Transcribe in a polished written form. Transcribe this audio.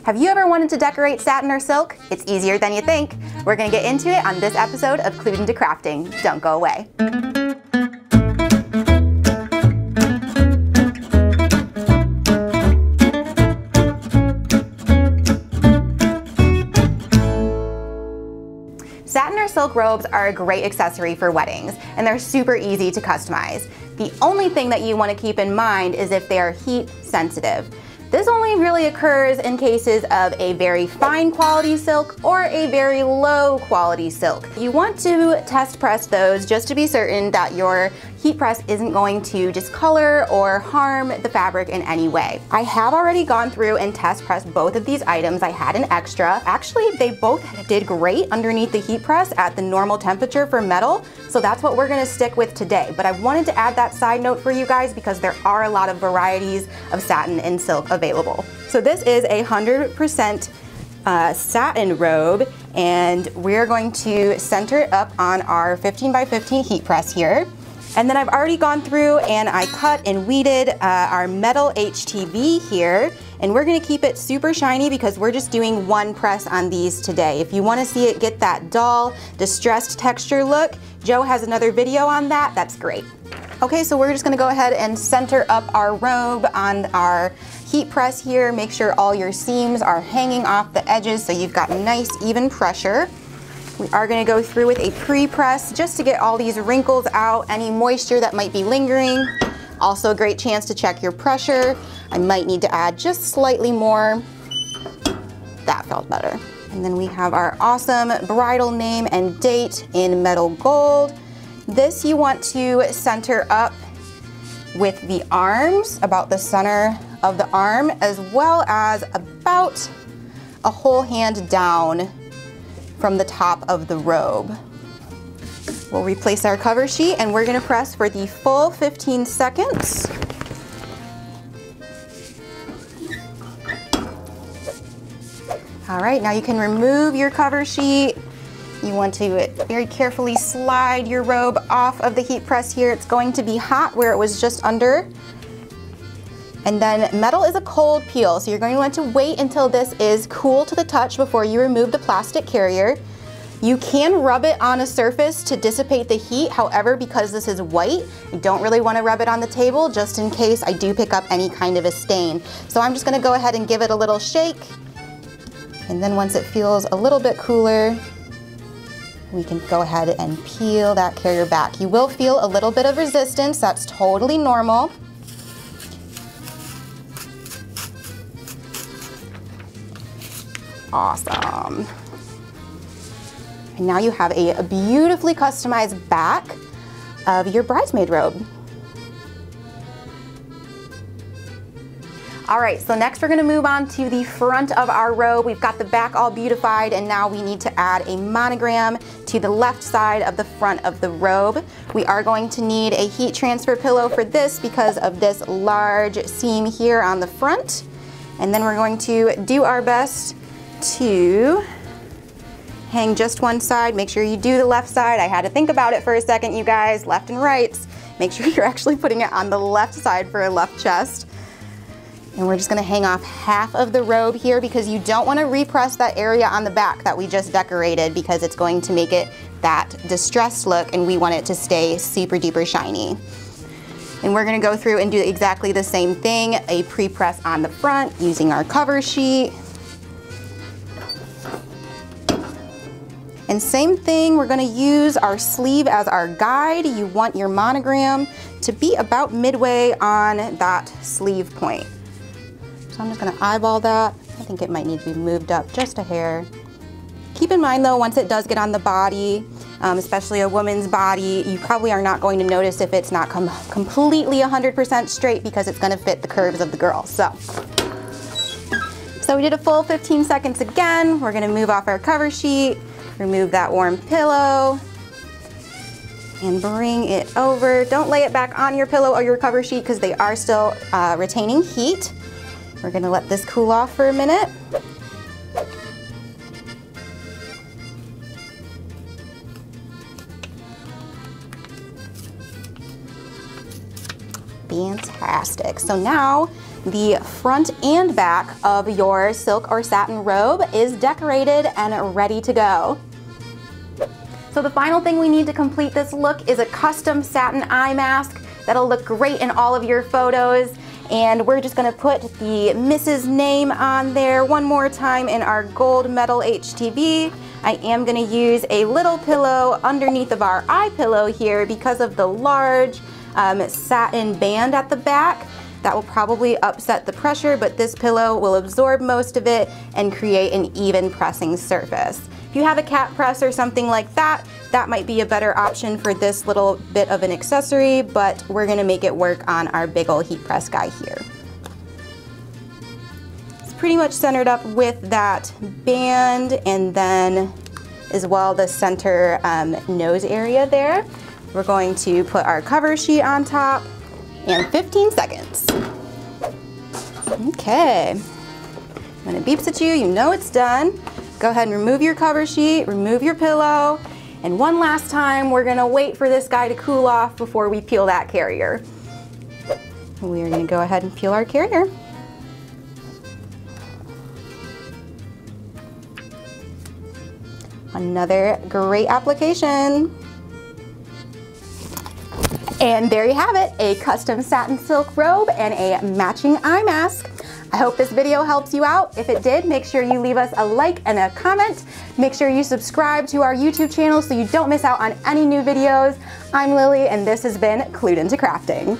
Have you ever wanted to decorate satin or silk? It's easier than you think. We're gonna get into it on this episode of Clued into Crafting. Don't go away. Satin or silk robes are a great accessory for weddings, and they're super easy to customize. The only thing that you want to keep in mind is if they are heat sensitive. This only really occurs in cases of a very fine quality silk or a very low quality silk. You want to test press those just to be certain that your heat press isn't going to discolor or harm the fabric in any way. I have already gone through and test pressed both of these items. I had an extra. Actually, they both did great underneath the heat press at the normal temperature for metal, so that's what we're gonna stick with today. But I wanted to add that side note for you guys because there are a lot of varieties of satin and silk available. So this is a 100% satin robe, and we're going to center it up on our 15 by 15 heat press here. And then I've already gone through and I cut and weeded our metal HTV here, and we're gonna keep it super shiny because we're just doing one press on these today. If you wanna see it get that dull, distressed texture look, Joe has another video on that, that's great. Okay, so we're just gonna go ahead and center up our robe on our heat press here. Make sure all your seams are hanging off the edges so you've got nice even pressure. We are going to go through with a pre-press just to get all these wrinkles out, any moisture that might be lingering. Also a great chance to check your pressure. I might need to add just slightly more. That felt better. And then we have our awesome bridal name and date in metal gold. This you want to center up with the arms, about the center of the arm, as well as about a whole hand down from the top of the robe. We'll replace our cover sheet and we're gonna press for the full 15 seconds. All right, now you can remove your cover sheet. You want to very carefully slide your robe off of the heat press here. It's going to be hot where it was just under. And then metal is a cold peel, so you're going to want to wait until this is cool to the touch before you remove the plastic carrier. You can rub it on a surface to dissipate the heat. However, because this is white, I don't really want to rub it on the table just in case I do pick up any kind of a stain. So I'm just going to go ahead and give it a little shake. And then once it feels a little bit cooler, we can go ahead and peel that carrier back. You will feel a little bit of resistance. That's totally normal. Awesome. And now you have a beautifully customized back of your bridesmaid robe. All right, so next we're gonna move on to the front of our robe. We've got the back all beautified, and now we need to add a monogram to the left side of the front of the robe. We are going to need a heat transfer pillow for this because of this large seam here on the front. And then we're going to do our best to hang just one side. Make sure you do the left side. I had to think about it for a second, you guys, left and rights. Make sure you're actually putting it on the left side for a left chest. And we're just gonna hang off half of the robe here because you don't wanna repress that area on the back that we just decorated because it's going to make it that distressed look, and we want it to stay super duper shiny. And we're gonna go through and do exactly the same thing, a pre-press on the front using our cover sheet. And same thing, we're gonna use our sleeve as our guide. You want your monogram to be about midway on that sleeve point. So I'm just gonna eyeball that. I think it might need to be moved up just a hair. Keep in mind though, once it does get on the body, especially a woman's body, you probably are not going to notice if it's not completely 100% straight because it's gonna fit the curves of the girl, so. So we did a full 15 seconds again. We're gonna move off our cover sheet, remove that warm pillow, and bring it over. Don't lay it back on your pillow or your cover sheet because they are still retaining heat. We're gonna let this cool off for a minute. Fantastic. So now the front and back of your silk or satin robe is decorated and ready to go. So the final thing we need to complete this look is a custom satin eye mask that'll look great in all of your photos. And we're just gonna put the Mrs. name on there one more time in our gold metal HTV. I am gonna use a little pillow underneath of our eye pillow here because of the large satin band at the back. That will probably upset the pressure, but this pillow will absorb most of it and create an even pressing surface. If you have a cat press or something like that, that might be a better option for this little bit of an accessory, but we're gonna make it work on our big old heat press guy here. It's pretty much centered up with that band, and then as well the center nose area there. We're going to put our cover sheet on top in 15 seconds. Okay, when it beeps at you, you know it's done. Go ahead and remove your cover sheet, remove your pillow, and one last time, we're gonna wait for this guy to cool off before we peel that carrier. We are gonna go ahead and peel our carrier. Another great application. And there you have it, a custom satin silk robe and a matching eye mask. I hope this video helps you out. If it did, make sure you leave us a like and a comment. Make sure you subscribe to our YouTube channel so you don't miss out on any new videos. I'm Lily, and this has been Clued Into Crafting.